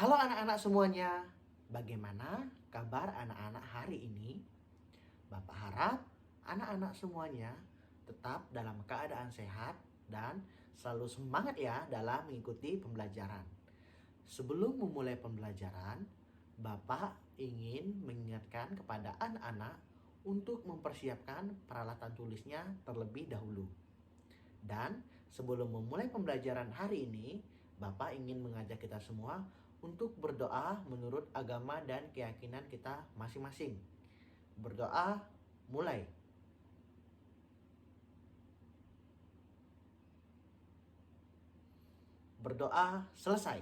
Halo anak-anak semuanya, bagaimana kabar anak-anak hari ini? Bapak harap anak-anak semuanya tetap dalam keadaan sehat dan selalu semangat ya dalam mengikuti pembelajaran. Sebelum memulai pembelajaran, Bapak ingin mengingatkan kepada anak-anak untuk mempersiapkan peralatan tulisnya terlebih dahulu. Dan sebelum memulai pembelajaran hari ini, Bapak ingin mengajak kita semua untuk berdoa menurut agama dan keyakinan kita masing-masing. Berdoa mulai. Berdoa selesai.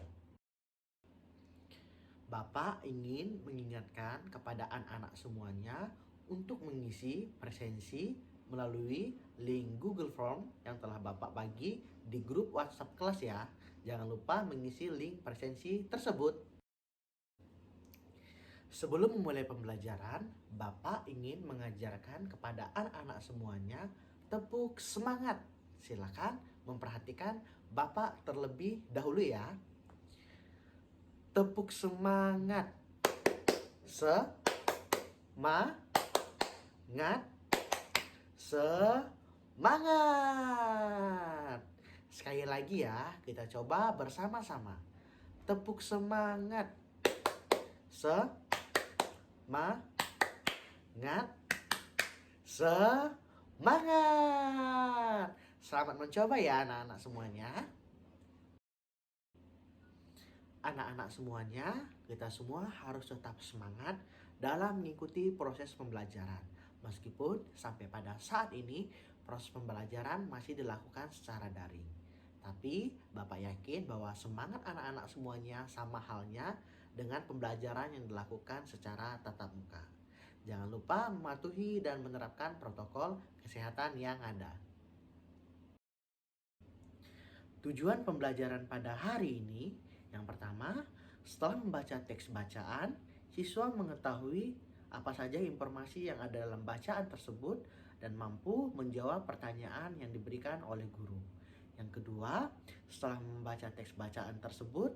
Bapak ingin mengingatkan kepada anak-anak semuanya untuk mengisi presensi melalui link Google Form yang telah Bapak bagi di grup WhatsApp kelas ya. Jangan lupa mengisi link presensi tersebut. Sebelum memulai pembelajaran, Bapak ingin mengajarkan kepada anak-anak semuanya tepuk semangat. Silakan memperhatikan Bapak terlebih dahulu ya. Tepuk semangat. Semangat. Semangat. Sekali lagi ya, kita coba bersama-sama. Tepuk semangat. Semangat. Semangat. Selamat mencoba ya anak-anak semuanya. Anak-anak semuanya, kita semua harus tetap semangat dalam mengikuti proses pembelajaran. Meskipun sampai pada saat ini proses pembelajaran masih dilakukan secara daring. Tapi Bapak yakin bahwa semangat anak-anak semuanya sama halnya dengan pembelajaran yang dilakukan secara tatap muka. Jangan lupa mematuhi dan menerapkan protokol kesehatan yang ada. Tujuan pembelajaran pada hari ini, yang pertama, setelah membaca teks bacaan, siswa mengetahui apa saja informasi yang ada dalam bacaan tersebut dan mampu menjawab pertanyaan yang diberikan oleh guru. Yang kedua, setelah membaca teks bacaan tersebut,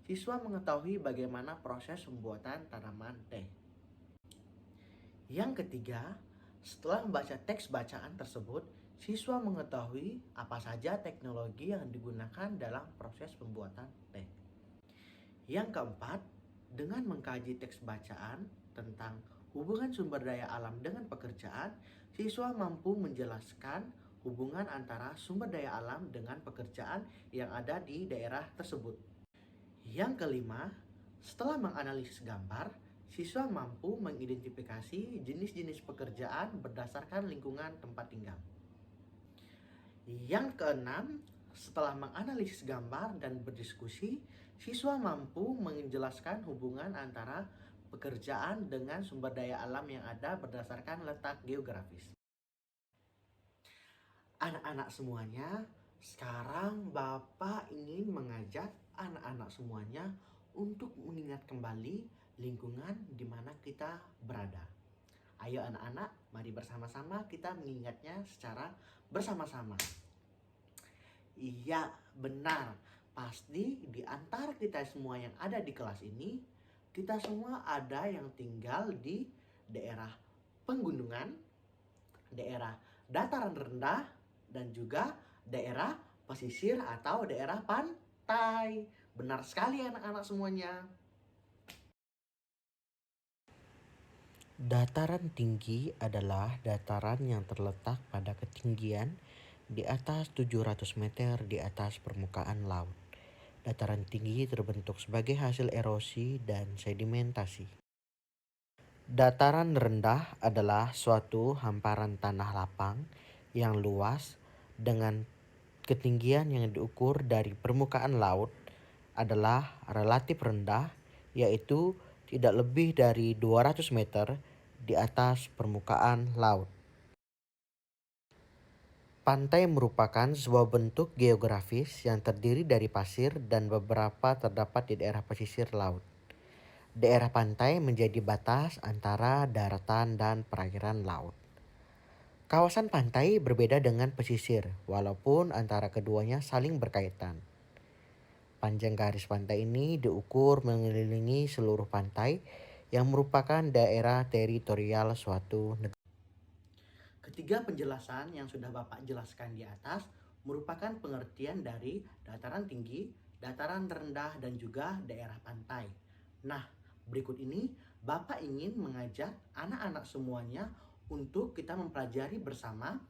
siswa mengetahui bagaimana proses pembuatan tanaman teh. Yang ketiga, setelah membaca teks bacaan tersebut, siswa mengetahui apa saja teknologi yang digunakan dalam proses pembuatan teh. Yang keempat, dengan mengkaji teks bacaan tentang hubungan sumber daya alam dengan pekerjaan, siswa mampu menjelaskan hubungan antara sumber daya alam dengan pekerjaan yang ada di daerah tersebut. Yang kelima, setelah menganalisis gambar, siswa mampu mengidentifikasi jenis-jenis pekerjaan berdasarkan lingkungan tempat tinggal. Yang keenam, setelah menganalisis gambar dan berdiskusi, siswa mampu menjelaskan hubungan antara pekerjaan dengan sumber daya alam yang ada berdasarkan letak geografis. Anak-anak semuanya, sekarang Bapak ingin mengajak anak-anak semuanya untuk mengingat kembali lingkungan di mana kita berada. Ayo anak-anak, mari bersama-sama kita mengingatnya secara bersama-sama. Iya, benar. Pasti di antara kita semua yang ada di kelas ini, kita semua ada yang tinggal di daerah pegunungan, daerah dataran rendah, dan juga daerah pesisir atau daerah pantai. Benar sekali anak-anak semuanya. Dataran tinggi adalah dataran yang terletak pada ketinggian di atas 700 meter di atas permukaan laut. Dataran tinggi terbentuk sebagai hasil erosi dan sedimentasi. Dataran rendah adalah suatu hamparan tanah lapang yang luas dengan ketinggian yang diukur dari permukaan laut adalah relatif rendah, yaitu tidak lebih dari 200 meter di atas permukaan laut. Pantai merupakan sebuah bentuk geografis yang terdiri dari pasir dan beberapa terdapat di daerah pesisir laut. Daerah pantai menjadi batas antara daratan dan perairan laut. Kawasan pantai berbeda dengan pesisir, walaupun antara keduanya saling berkaitan. Panjang garis pantai ini diukur mengelilingi seluruh pantai yang merupakan daerah teritorial suatu negara. Ketiga penjelasan yang sudah Bapak jelaskan di atas merupakan pengertian dari dataran tinggi, dataran rendah, dan juga daerah pantai. Nah, berikut ini Bapak ingin mengajak anak-anak semuanya untuk kita mempelajari bersama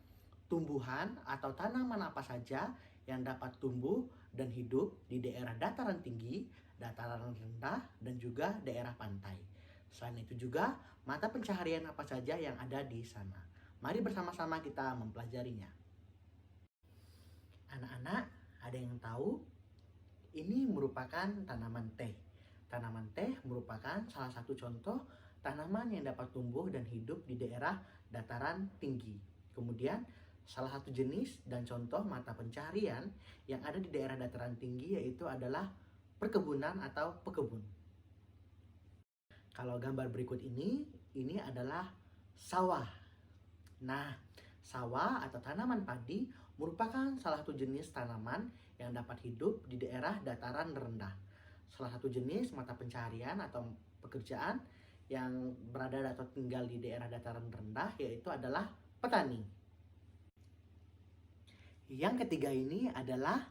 tumbuhan atau tanaman apa saja yang dapat tumbuh dan hidup di daerah dataran tinggi, dataran rendah, dan juga daerah pantai. Selain itu juga mata pencaharian apa saja yang ada di sana. Mari bersama-sama kita mempelajarinya. Anak-anak, ada yang tahu? Ini merupakan tanaman teh. Tanaman teh merupakan salah satu contoh tanaman yang dapat tumbuh dan hidup di daerah dataran tinggi. Kemudian, salah satu jenis dan contoh mata pencaharian yang ada di daerah dataran tinggi yaitu adalah perkebunan atau pekebun. Kalau gambar berikut ini adalah sawah. Nah, sawah atau tanaman padi merupakan salah satu jenis tanaman yang dapat hidup di daerah dataran rendah. Salah satu jenis mata pencaharian atau pekerjaan yang berada atau tinggal di daerah dataran rendah yaitu adalah petani. Yang ketiga ini adalah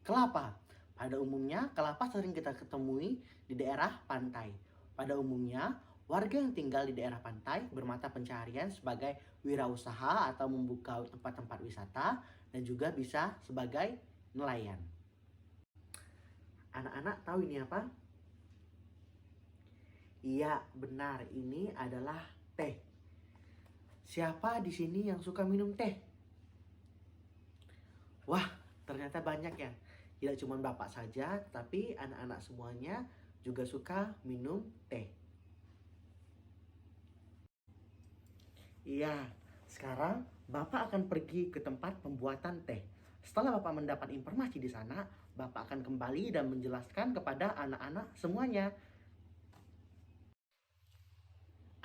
kelapa. Pada umumnya kelapa sering kita ketemui di daerah pantai. Pada umumnya warga yang tinggal di daerah pantai bermata pencaharian sebagai wirausaha atau membuka tempat-tempat wisata dan juga bisa sebagai nelayan. Anak-anak tahu ini apa? Iya, benar, ini adalah teh. Siapa di sini yang suka minum teh? Wah, ternyata banyak ya. Tidak cuma Bapak saja, tapi anak-anak semuanya juga suka minum teh. Iya, sekarang Bapak akan pergi ke tempat pembuatan teh. Setelah Bapak mendapat informasi di sana, Bapak akan kembali dan menjelaskan kepada anak-anak semuanya.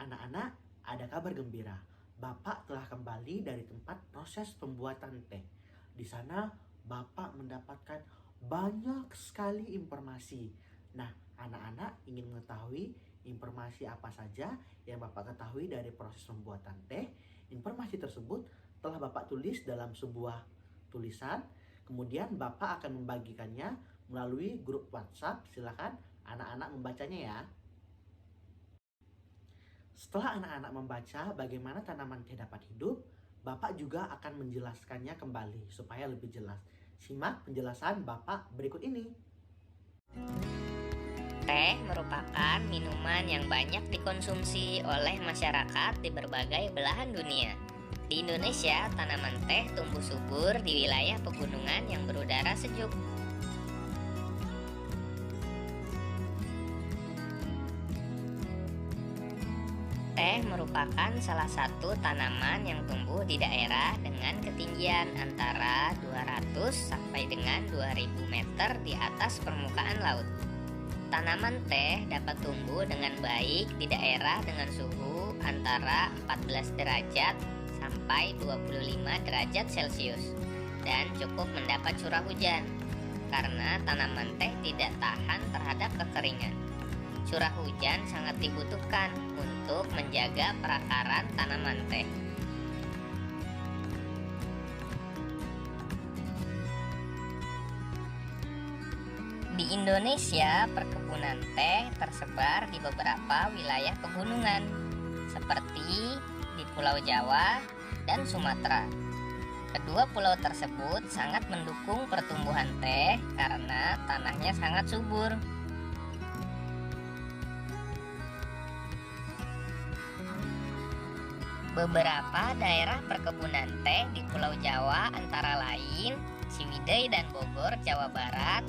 Anak-anak, ada kabar gembira. Bapak telah kembali dari tempat proses pembuatan teh. Di sana Bapak mendapatkan banyak sekali informasi. Nah, anak-anak ingin mengetahui informasi apa saja yang Bapak ketahui dari proses pembuatan teh. Informasi tersebut telah Bapak tulis dalam sebuah tulisan. Kemudian Bapak akan membagikannya melalui grup WhatsApp. Silakan anak-anak membacanya ya. Setelah anak-anak membaca bagaimana tanaman teh dapat hidup, Bapak juga akan menjelaskannya kembali supaya lebih jelas. Simak penjelasan Bapak berikut ini. Teh merupakan minuman yang banyak dikonsumsi oleh masyarakat di berbagai belahan dunia. Di Indonesia, tanaman teh tumbuh subur di wilayah pegunungan yang berudara sejuk. Teh merupakan salah satu tanaman yang tumbuh di daerah dengan ketinggian antara 200 sampai dengan 2000 meter di atas permukaan laut. Tanaman teh dapat tumbuh dengan baik di daerah dengan suhu antara 14 derajat sampai 25 derajat Celcius dan cukup mendapat curah hujan karena tanaman teh tidak tahan terhadap kekeringan. Curah hujan sangat dibutuhkan untuk menjaga perakaran tanaman teh. Di Indonesia, perkebunan teh tersebar di beberapa wilayah pegunungan, seperti di Pulau Jawa dan Sumatera. Kedua pulau tersebut sangat mendukung pertumbuhan teh karena tanahnya sangat subur. Beberapa daerah perkebunan teh di Pulau Jawa antara lain Ciwidey dan Bogor, Jawa Barat,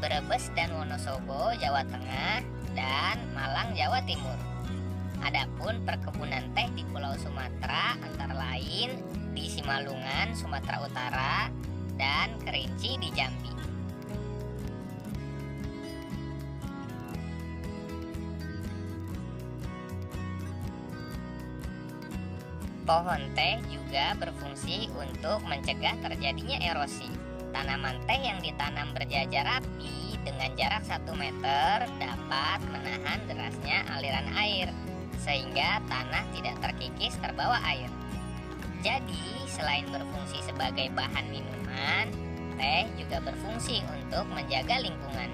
Brebes dan Wonosobo, Jawa Tengah, dan Malang, Jawa Timur. Adapun perkebunan teh di Pulau Sumatera antara lain di Simalungan, Sumatera Utara, dan Kerinci di Jambi. Pohon teh juga berfungsi untuk mencegah terjadinya erosi. Tanaman teh yang ditanam berjajar rapi dengan jarak 1 meter dapat menahan derasnya aliran air, sehingga tanah tidak terkikis terbawa air. Jadi, selain berfungsi sebagai bahan minuman, teh juga berfungsi untuk menjaga lingkungan.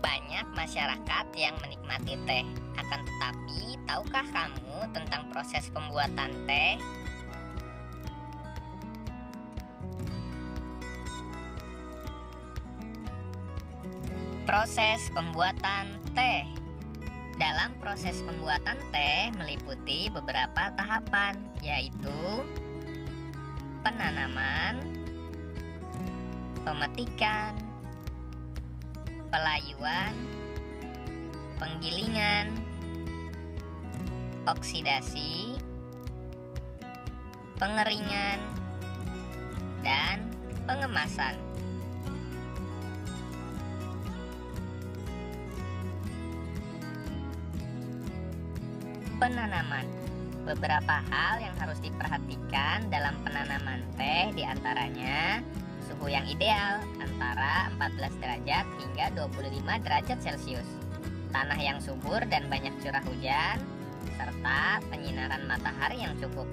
Banyak masyarakat yang menikmati teh, akan tetapi tahukah kamu tentang proses pembuatan teh? Proses pembuatan teh. Dalam proses pembuatan teh meliputi beberapa tahapan, yaitu penanaman, pemetikan, pelayuan, penggilingan, oksidasi, pengeringan, dan pengemasan. Penanaman. Beberapa hal yang harus diperhatikan dalam penanaman teh diantaranya suhu yang ideal antara 14 derajat hingga 25 derajat Celcius, tanah yang subur dan banyak curah hujan, serta penyinaran matahari yang cukup.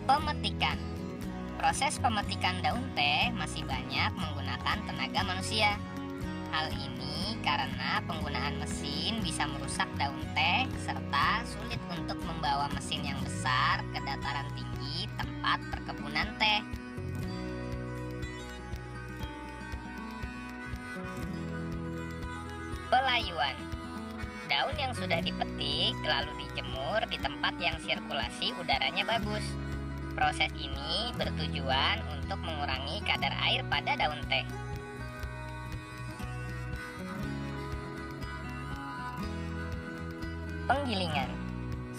Pemetikan. Proses pemetikan daun teh masih banyak menggunakan tenaga manusia. Hal ini karena penggunaan mesin bisa merusak daun teh serta sulit untuk membawa mesin yang besar ke dataran tinggi tempat perkebunan teh. Pelayuan. Daun yang sudah dipetik lalu dijemur di tempat yang sirkulasi udaranya bagus. Proses ini bertujuan untuk mengurangi kadar air pada daun teh. Penggilingan.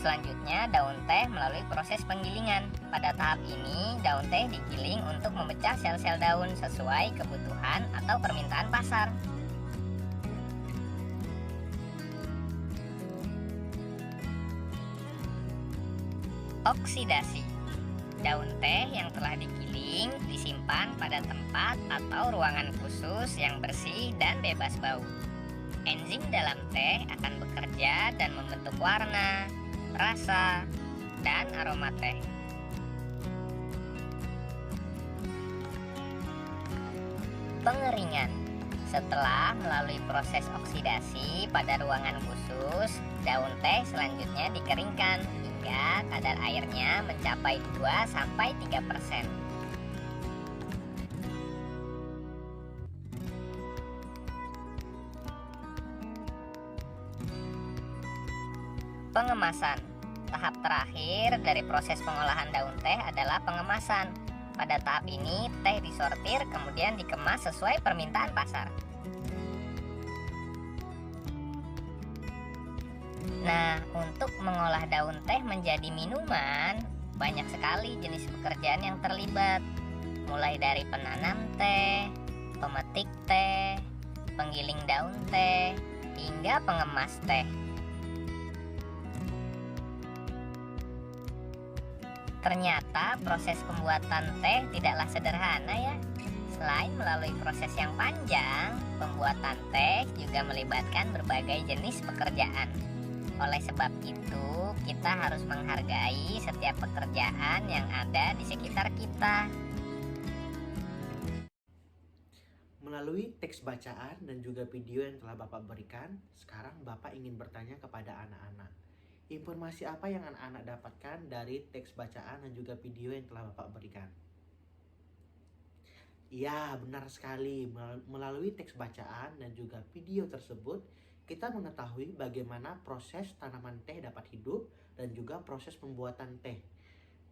Selanjutnya daun teh melalui proses penggilingan. Pada tahap ini daun teh digiling untuk memecah sel-sel daun sesuai kebutuhan atau permintaan pasar. Oksidasi. Daun teh yang telah digiling disimpan pada tempat atau ruangan khusus yang bersih dan bebas bau. Enzim dalam teh akan bekerja dan membentuk warna, rasa, dan aroma teh. Pengeringan. Setelah melalui proses oksidasi pada ruangan khusus, daun teh selanjutnya dikeringkan hingga kadar airnya mencapai 2-3%. Pengemasan. Tahap terakhir dari proses pengolahan daun teh adalah pengemasan. Pada tahap ini, teh disortir kemudian dikemas sesuai permintaan pasar. Nah, untuk mengolah daun teh menjadi minuman, banyak sekali jenis pekerjaan yang terlibat. Mulai dari penanam teh, pemetik teh, penggiling daun teh, hingga pengemas teh. Ternyata proses pembuatan teh tidaklah sederhana ya. Selain melalui proses yang panjang, pembuatan teh juga melibatkan berbagai jenis pekerjaan. Oleh sebab itu, kita harus menghargai setiap pekerjaan yang ada di sekitar kita. Melalui teks bacaan dan juga video yang telah Bapak berikan, sekarang Bapak ingin bertanya kepada anak-anak. Informasi apa yang anak-anak dapatkan dari teks bacaan dan juga video yang telah Bapak berikan? Ya, benar sekali. Melalui teks bacaan dan juga video tersebut, kita mengetahui bagaimana proses tanaman teh dapat hidup dan juga proses pembuatan teh.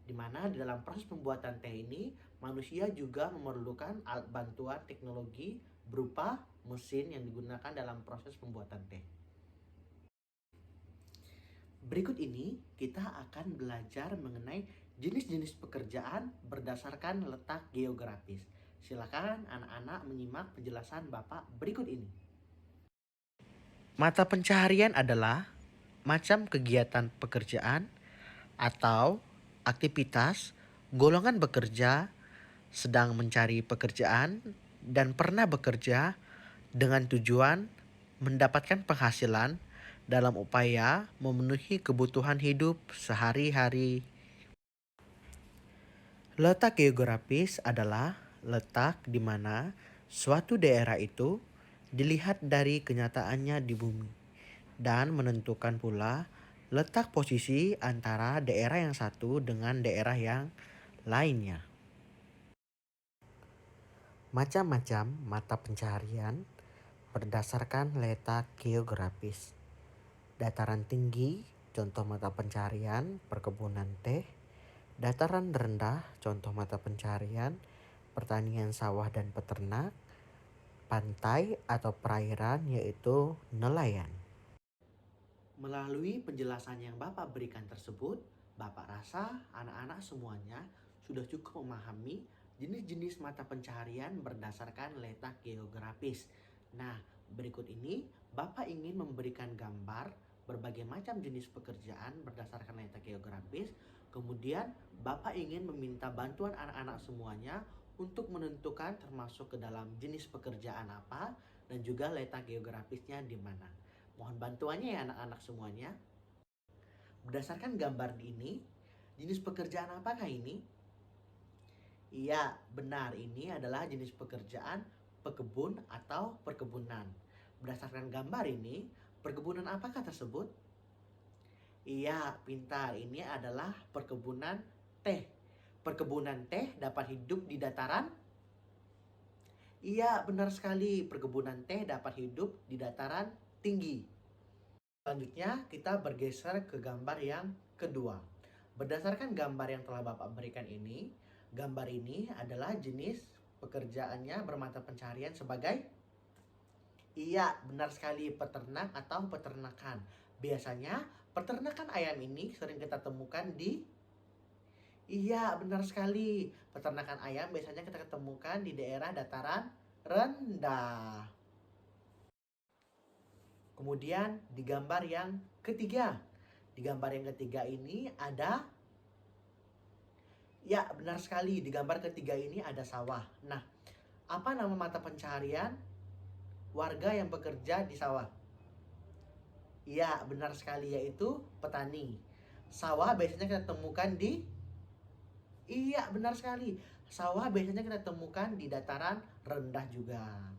Di mana di dalam proses pembuatan teh ini, manusia juga memerlukan alat bantuan teknologi berupa mesin yang digunakan dalam proses pembuatan teh. Berikut ini kita akan belajar mengenai jenis-jenis pekerjaan berdasarkan letak geografis. Silakan anak-anak menyimak penjelasan Bapak berikut ini. Mata pencaharian adalah macam kegiatan pekerjaan atau aktivitas, golongan bekerja, sedang mencari pekerjaan, dan pernah bekerja dengan tujuan mendapatkan penghasilan dalam upaya memenuhi kebutuhan hidup sehari-hari. Letak geografis adalah letak di mana suatu daerah itu dilihat dari kenyataannya di bumi dan menentukan pula letak posisi antara daerah yang satu dengan daerah yang lainnya. Macam-macam mata pencaharian berdasarkan letak geografis. Dataran tinggi, contoh mata pencaharian perkebunan teh. Dataran rendah, contoh mata pencaharian pertanian sawah dan peternak. Pantai atau perairan yaitu nelayan. Melalui penjelasan yang Bapak berikan tersebut, Bapak rasa anak-anak semuanya sudah cukup memahami jenis-jenis mata pencaharian berdasarkan letak geografis. Nah, berikut ini Bapak ingin memberikan gambar berbagai macam jenis pekerjaan berdasarkan letak geografis. Kemudian Bapak ingin meminta bantuan anak-anak semuanya untuk menentukan termasuk ke dalam jenis pekerjaan apa dan juga letak geografisnya di mana. Mohon bantuannya ya anak-anak semuanya. Berdasarkan gambar ini, jenis pekerjaan apakah ini? Iya, benar, ini adalah jenis pekerjaan pekebun atau perkebunan. Berdasarkan gambar ini, perkebunan apakah tersebut? Iya, pintar, ini adalah perkebunan teh. Perkebunan teh dapat hidup di dataran? Iya, benar sekali, perkebunan teh dapat hidup di dataran tinggi. Selanjutnya kita bergeser ke gambar yang kedua. Berdasarkan gambar yang telah Bapak berikan ini, gambar ini adalah jenis pekerjaannya bermata pencaharian sebagai iya, benar sekali, peternak atau peternakan. Biasanya peternakan ayam ini sering kita temukan di iya, benar sekali. Peternakan ayam biasanya kita ketemukan di daerah dataran rendah. Kemudian di gambar yang ketiga. Di gambar yang ketiga ini ada ya, benar sekali. Di gambar ketiga ini ada sawah. Nah, apa nama mata pencaharian warga yang bekerja di sawah? Iya, benar sekali, yaitu petani. Sawah biasanya kita temukan di iya, benar sekali. Sawah biasanya kita temukan di dataran rendah juga.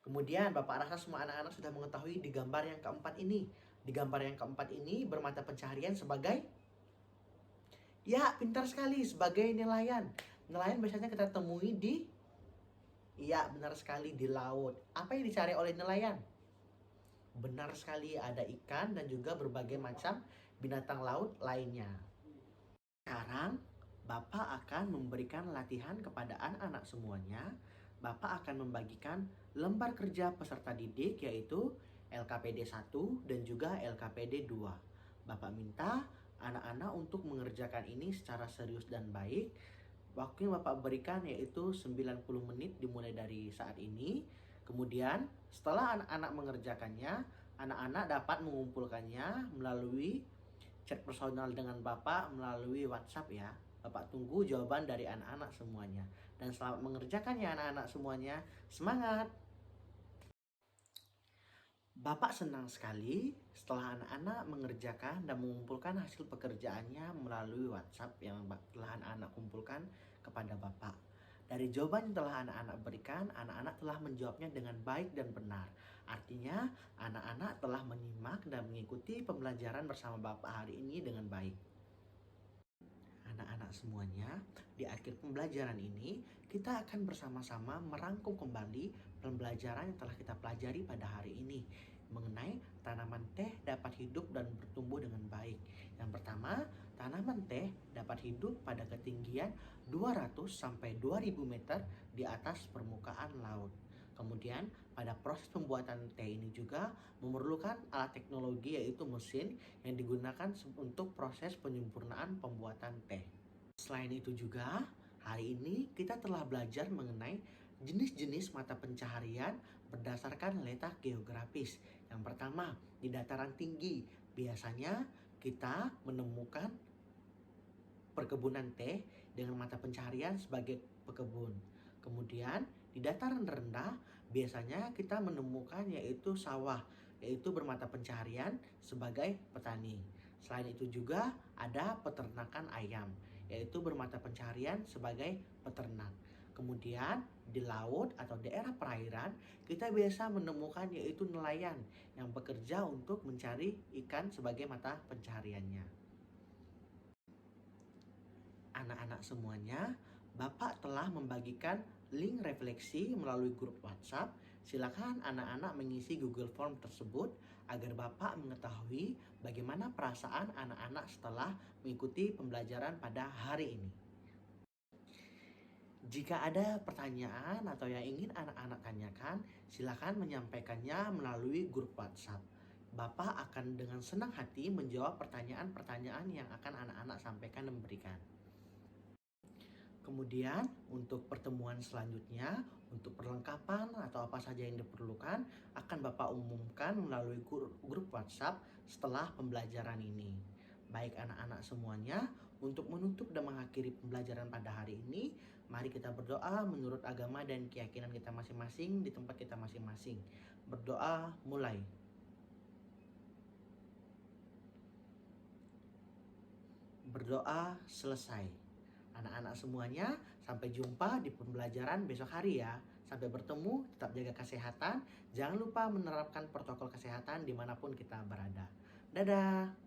Kemudian Bapak rasa semua anak-anak sudah mengetahui di gambar yang keempat ini. Di gambar yang keempat ini bermata pencaharian sebagai ya, pintar sekali, sebagai nelayan. Nelayan biasanya kita temui di iya, benar sekali, di laut. Apa yang dicari oleh nelayan? Benar sekali, ada ikan dan juga berbagai macam binatang laut lainnya. Sekarang Bapak akan memberikan latihan kepada anak-anak semuanya. Bapak akan membagikan lembar kerja peserta didik yaitu LKPD 1 dan juga LKPD 2. Bapak minta anak-anak untuk mengerjakan ini secara serius dan baik. Waktu yang Bapak berikan yaitu 90 menit dimulai dari saat ini. Kemudian setelah anak-anak mengerjakannya, anak-anak dapat mengumpulkannya melalui chat personal dengan Bapak melalui WhatsApp ya. Bapak tunggu jawaban dari anak-anak semuanya. Dan selamat mengerjakannya anak-anak semuanya. Semangat! Bapak senang sekali setelah anak-anak mengerjakan dan mengumpulkan hasil pekerjaannya melalui WhatsApp yang telah anak-anak kumpulkan kepada Bapak. Dari jawaban yang telah anak-anak berikan, anak-anak telah menjawabnya dengan baik dan benar. Artinya, anak-anak telah menyimak dan mengikuti pembelajaran bersama Bapak hari ini dengan baik. Anak-anak semuanya, di akhir pembelajaran ini, kita akan bersama-sama merangkum kembali pembelajaran yang telah kita pelajari pada hari ini mengenai tanaman teh dapat hidup dan bertumbuh dengan baik. Yang pertama, tanaman teh dapat hidup pada ketinggian 200 sampai 2000 meter di atas permukaan laut. Kemudian, pada proses pembuatan teh ini juga memerlukan alat teknologi yaitu mesin yang digunakan untuk proses penyempurnaan pembuatan teh. Selain itu juga, hari ini kita telah belajar mengenai Jenis-jenis mata pencaharian berdasarkan letak geografis. Yang pertama, di dataran tinggi. Biasanya kita menemukan perkebunan teh dengan mata pencaharian sebagai pekebun. Kemudian di dataran rendah biasanya kita menemukan yaitu sawah, yaitu bermata pencaharian sebagai petani. Selain itu juga ada peternakan ayam, yaitu bermata pencaharian sebagai peternak. Kemudian di laut atau daerah perairan kita biasa menemukan yaitu nelayan yang bekerja untuk mencari ikan sebagai mata pencahariannya. Anak-anak semuanya, Bapak telah membagikan link refleksi melalui grup WhatsApp. Silakan anak-anak mengisi Google Form tersebut agar Bapak mengetahui bagaimana perasaan anak-anak setelah mengikuti pembelajaran pada hari ini. Jika ada pertanyaan atau yang ingin anak-anak tanyakan, silakan menyampaikannya melalui grup WhatsApp. Bapak akan dengan senang hati menjawab pertanyaan-pertanyaan yang akan anak-anak sampaikan dan berikan. Kemudian untuk pertemuan selanjutnya, untuk perlengkapan atau apa saja yang diperlukan akan Bapak umumkan melalui grup WhatsApp setelah pembelajaran ini. Baik anak-anak semuanya, untuk menutup dan mengakhiri pembelajaran pada hari ini, mari kita berdoa menurut agama dan keyakinan kita masing-masing di tempat kita masing-masing. Berdoa mulai. Berdoa selesai. Anak-anak semuanya, sampai jumpa di pembelajaran besok hari ya. Sampai bertemu, tetap jaga kesehatan. Jangan lupa menerapkan protokol kesehatan dimanapun kita berada. Dadah!